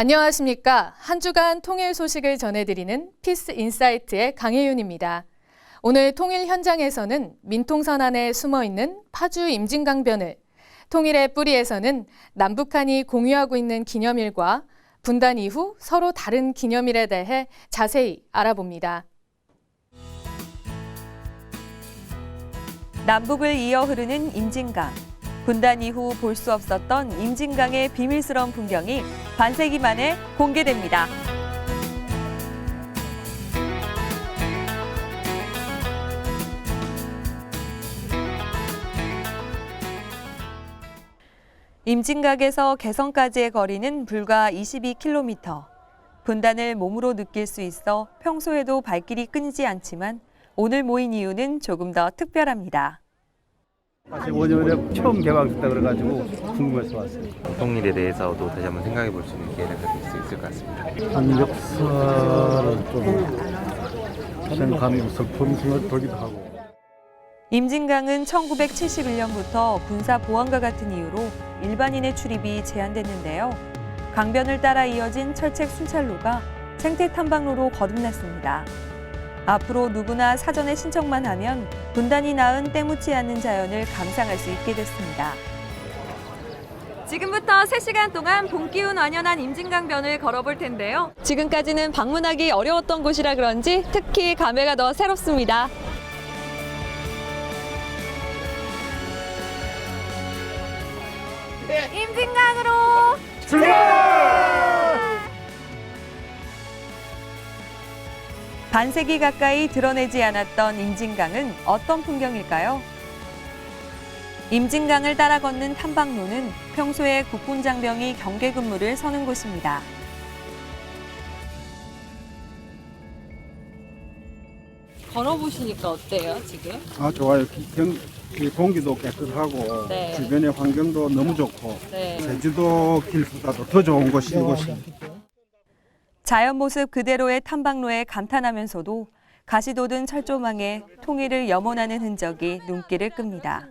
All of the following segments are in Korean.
안녕하십니까. 한 주간 통일 소식을 전해드리는 피스 인사이트의 강혜윤입니다. 오늘 통일 현장에서는 민통선 안에 숨어있는 파주 임진강변을, 통일의 뿌리에서는 남북한이 공유하고 있는 기념일과 분단 이후 서로 다른 기념일에 대해 자세히 알아봅니다. 남북을 이어 흐르는 임진강. 분단 이후 볼 수 없었던 임진강의 비밀스러운 풍경이 반세기 만에 공개됩니다. 임진강에서 개성까지의 거리는 불과 22km. 분단을 몸으로 느낄 수 있어 평소에도 발길이 끊이지 않지만 오늘 모인 이유는 조금 더 특별합니다. 사실 5년 전에 처음 개방됐다 그래가지고 궁금해서 왔어요. 통일에 대해서도 다시 한번 생각해 볼 수 있는 기회를 가질 수 있을 것 같습니다. 한 역사를 좀 생각하면서 본심을 돌기도 하고. 임진강은 1971년부터 군사 보안과 같은 이유로 일반인의 출입이 제한됐는데요. 강변을 따라 이어진 철책 순찰로가 생태 탐방로로 거듭났습니다. 앞으로 누구나 사전에 신청만 하면 분단이 낳은 때묻지 않는 자연을 감상할 수 있게 됐습니다. 지금부터 3시간 동안 봄 기운 완연한 임진강변을 걸어볼 텐데요. 지금까지는 방문하기 어려웠던 곳이라 그런지 특히 감회가 더 새롭습니다. 임진강으로 반세기 가까이 드러내지 않았던 임진강은 어떤 풍경일까요? 임진강을 따라 걷는 탐방로는 평소에 국군 장병이 경계 근무를 서는 곳입니다. 걸어보시니까 어때요, 지금? 아, 좋아요. 공기도 깨끗하고 네. 주변의 환경도 너무 좋고 네. 제주도 길보다도 더 좋은 곳이 이곳이. 자연 모습 그대로의 탐방로에 감탄하면서도 가시돋은 철조망에 통일을 염원하는 흔적이 눈길을 끕니다.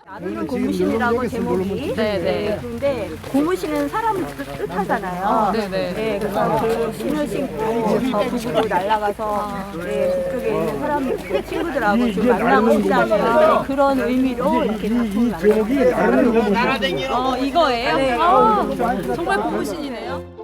나비로 고무신이라고 제목이. 네네. 근데 고무신은 사람을 뜻하잖아요. 네네. 네, 그래서 그 신을 신고 저 북으로 날아가서 네, 북쪽에 있는 사람 친구들하고 좀 만나고 싶다는 그런 의미로 이렇게 작품을 만들었어요. 이거예요? 네. 정말 고무신이네요.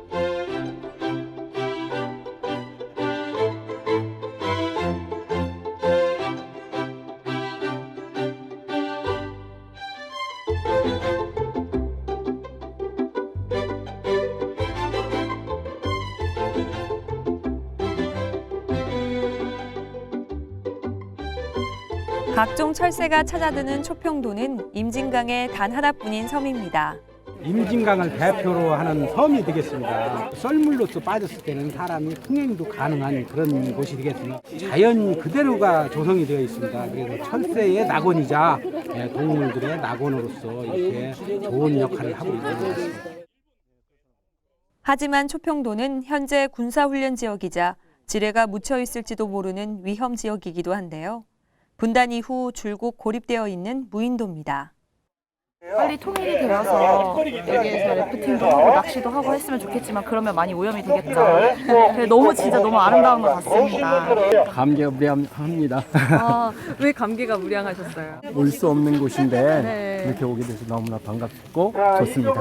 각종 철새가 찾아드는 초평도는 임진강의 단 하나뿐인 섬입니다. 임진강을 대표로 하는 섬이 되겠습니다. 썰물로서 빠졌을 때는 사람이 통행도 가능한 그런 곳이 되겠습니다. 자연 그대로가 조성이 되어 있습니다. 그래서 철새의 낙원이자 동물들의 낙원으로서 이렇게 좋은 역할을 하고 있는 것 같습니다. 하지만 초평도는 현재 군사훈련 지역이자 지뢰가 묻혀 있을지도 모르는 위험 지역이기도 한데요. 분단 이후 줄곧 고립되어 있는 무인도입니다. 빨리 통일이 되어서 여기에서 래프팅도 하고 낚시도 하고 했으면 좋겠지만 그러면 많이 오염이 되겠죠. 너무 진짜 너무 아름다운 것 같습니다. 감개가 무량합니다. 왜 감기가 무량하셨어요? 올 수 없는 곳인데 네. 이렇게 오게 돼서 너무나 반갑고 좋습니다.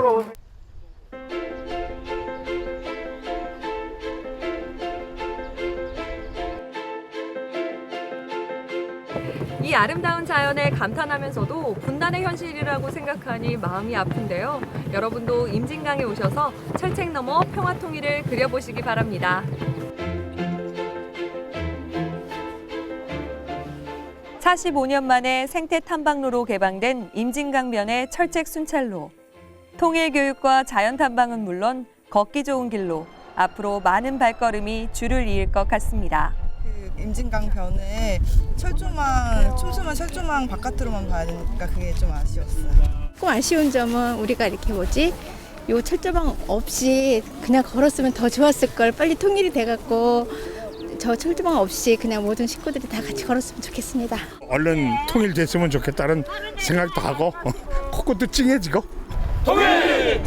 이 아름다운 자연에 감탄하면서도 분단의 현실이라고 생각하니 마음이 아픈데요. 여러분도 임진강에 오셔서 철책 너머 평화통일을 그려보시기 바랍니다. 45년 만에 생태 탐방로로 개방된 임진강변의 철책 순찰로. 통일 교육과 자연 탐방은 물론 걷기 좋은 길로 앞으로 많은 발걸음이 줄을 이을 것 같습니다. 임진강변에 촘촘한 철조망 바깥으로만 봐야 되니까 그게 좀 아쉬웠어요. 조금 아쉬운 점은 우리가 이렇게 요 철조망 없이 그냥 걸었으면 더 좋았을 걸. 빨리 통일이 돼갖고 저 철조망 없이 그냥 모든 식구들이 다 같이 걸었으면 좋겠습니다. 얼른 통일됐으면 좋겠다는 생각도 하고 코끝도 찡해지고. 통일!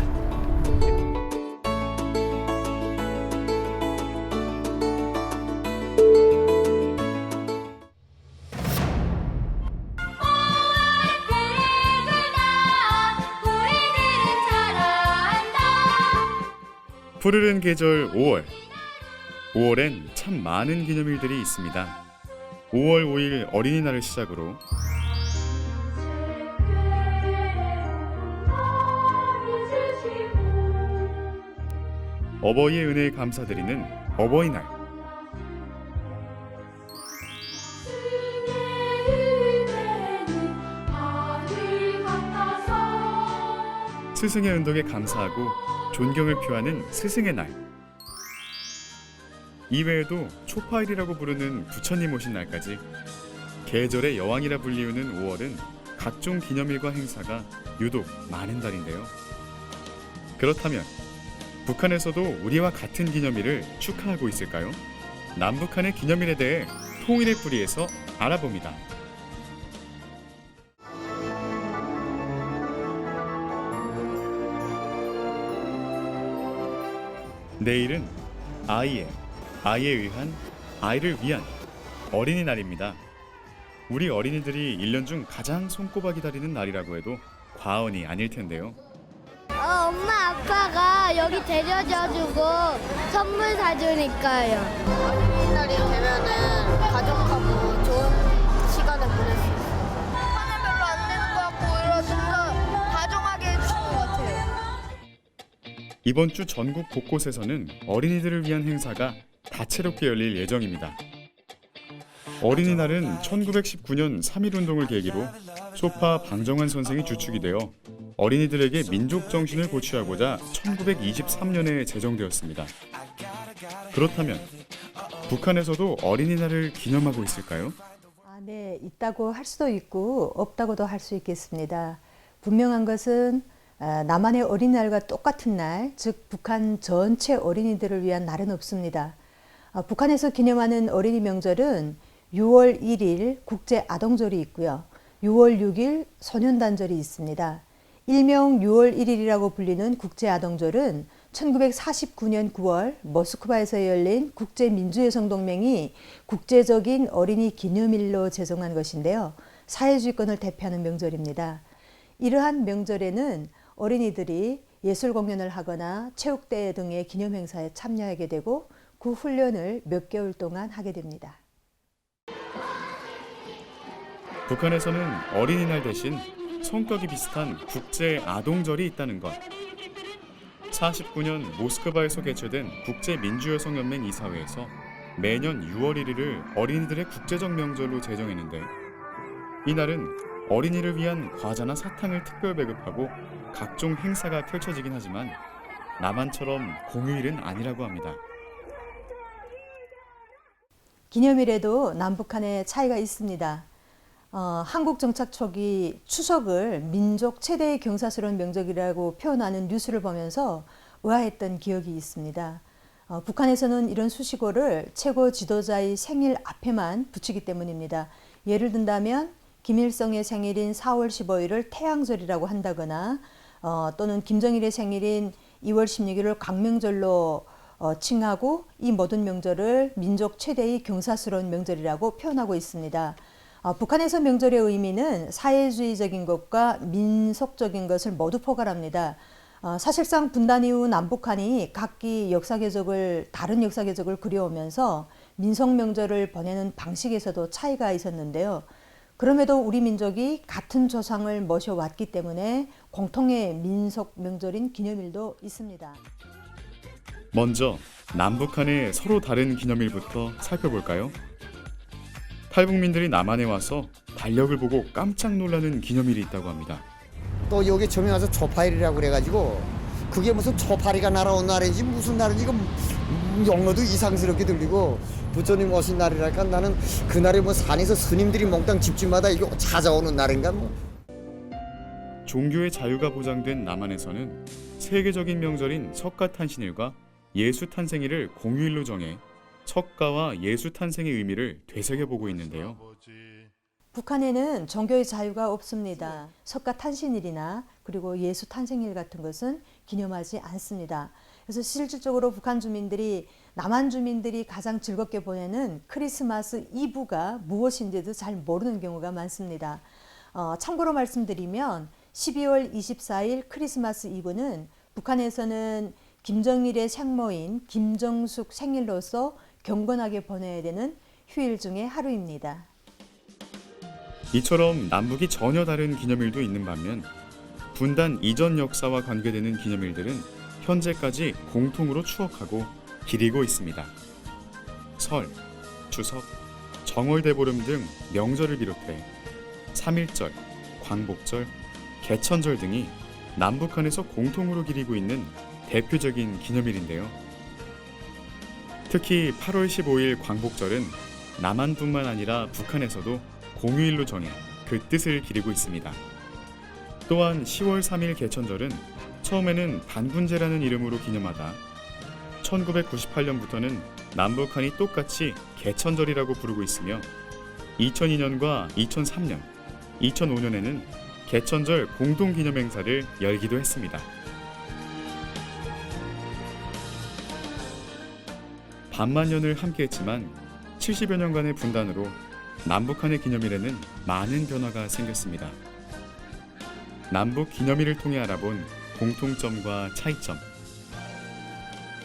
푸르른 계절 5월. 5월엔 참 많은 기념일들이 있습니다. 5월 5일 어린이날을 시작으로 어버이의 은혜에 감사드리는 어버이날. 스승의 은덕에 감사하고 존경을 표하는 스승의 날. 이외에도 초파일이라고 부르는 부처님 오신 날까지 계절의 여왕이라 불리우는 5월은 각종 기념일과 행사가 유독 많은 달인데요. 그렇다면 북한에서도 우리와 같은 기념일을 축하하고 있을까요? 남북한의 기념일에 대해 통일의 뿌리에서 알아봅니다. 내일은 아이에 의한, 아이를 위한 어린이날입니다. 우리 어린이들이 1년 중 가장 손꼽아 기다리는 날이라고 해도 과언이 아닐 텐데요. 엄마 아빠가 여기 데려다주고 선물 사주니까요. 어린이날이 되면은 가족하고 좋은 시간을 보낼 수 있어요. 화는 별로 안 내는 것 같고 오히려 좀 더 다정하게 해주는 것 같아요. 이번 주 전국 곳곳에서는 어린이들을 위한 행사가 다채롭게 열릴 예정입니다. 어린이날은 1919년 3.1운동을 계기로 소파 방정환 선생이 주축이 되어 어린이들에게 민족 정신을 고취하고자 1923년에 제정되었습니다. 그렇다면 북한에서도 어린이날을 기념하고 있을까요? 네, 있다고 할 수도 있고 없다고도 할 수 있겠습니다. 분명한 것은 남한의 어린이날과 똑같은 날, 즉 북한 전체 어린이들을 위한 날은 없습니다. 북한에서 기념하는 어린이 명절은 6월 1일 국제아동절이 있고요. 6월 6일 소년단절이 있습니다. 일명 6월 1일이라고 불리는 국제아동절은 1949년 9월 모스크바에서 열린 국제민주여성동맹이 국제적인 어린이 기념일로 제정한 것인데요. 사회주의권을 대표하는 명절입니다. 이러한 명절에는 어린이들이 예술 공연을 하거나 체육대회 등의 기념행사에 참여하게 되고 그 훈련을 몇 개월 동안 하게 됩니다. 북한에서는 어린이날 대신 성격이 비슷한 국제아동절이 있다는 것. 49년 모스크바에서 개최된 국제민주여성연맹 이사회에서 매년 6월 1일을 어린이들의 국제적 명절로 제정했는데 이날은 어린이를 위한 과자나 사탕을 특별 배급하고 각종 행사가 펼쳐지긴 하지만 남한처럼 공휴일은 아니라고 합니다. 기념일에도 남북한의 차이가 있습니다. 한국 정착 초기 추석을 민족 최대의 경사스러운 명절이라고 표현하는 뉴스를 보면서 의아했던 기억이 있습니다. 북한에서는 이런 수식어를 최고 지도자의 생일 앞에만 붙이기 때문입니다. 예를 든다면 김일성의 생일인 4월 15일을 태양절이라고 한다거나 또는 김정일의 생일인 2월 16일을 광명절로 칭하고 이 모든 명절을 민족 최대의 경사스러운 명절이라고 표현하고 있습니다. 북한에서 명절의 의미는 사회주의적인 것과 민속적인 것을 모두 포괄합니다. 사실상 분단 이후 남북한이 각기 다른 역사궤적을 그려오면서 민속 명절을 보내는 방식에서도 차이가 있었는데요. 그럼에도 우리 민족이 같은 조상을 모셔왔기 때문에 공통의 민속 명절인 기념일도 있습니다. 먼저 남북한의 서로 다른 기념일부터 살펴볼까요? 탈북민들이 남한에 와서 달력을 보고 깜짝 놀라는 기념일이 있다고 합니다. 또 여기 처음에 와서 초파일이라고 그래가지고 그게 무슨 초파리가 날아온 날인지 무슨 날인지 영어도 이상스럽게 들리고 부처님 오신 날이랄까 나는 그날에 뭐 산에서 스님들이 몽땅 집집마다 이거 찾아오는 날인가 뭐. 종교의 자유가 보장된 남한에서는 세계적인 명절인 석가탄신일과 예수탄생일을 공휴일로 정해 석가와 예수탄생의 의미를 되새겨보고 있는데요. 북한에는 종교의 자유가 없습니다. 석가탄신일이나 그리고 예수탄생일 같은 것은 기념하지 않습니다. 그래서 실질적으로 북한 주민들이 남한 주민들이 가장 즐겁게 보내는 크리스마스 이브가 무엇인지도 잘 모르는 경우가 많습니다. 참고로 말씀드리면 12월 24일 크리스마스 이브는 북한에서는 김정일의 생모인 김정숙 생일로서 경건하게 보내야 되는 휴일 중에 하루입니다. 이처럼 남북이 전혀 다른 기념일도 있는 반면 분단 이전 역사와 관계되는 기념일들은 현재까지 공통으로 추억하고 기리고 있습니다. 설, 추석, 정월대보름 등 명절을 비롯해 3.1절, 광복절, 개천절 등이 남북한에서 공통으로 기리고 있는 대표적인 기념일인데요. 특히 8월 15일 광복절은 남한뿐만 아니라 북한에서도 공휴일로 정해 그 뜻을 기리고 있습니다. 또한 10월 3일 개천절은 처음에는 반군제라는 이름으로 기념하다 1998년부터는 남북한이 똑같이 개천절이라고 부르고 있으며 2002년과 2003년, 2005년에는 개천절 공동기념행사를 열기도 했습니다. 반만년을 함께했지만 70여 년간의 분단으로 남북한의 기념일에는 많은 변화가 생겼습니다. 남북 기념일을 통해 알아본 공통점과 차이점.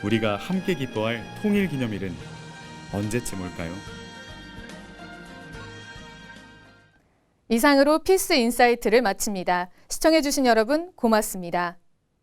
우리가 함께 기뻐할 통일 기념일은 언제쯤 올까요? 이상으로 피스 인사이트를 마칩니다. 시청해주신 여러분 고맙습니다.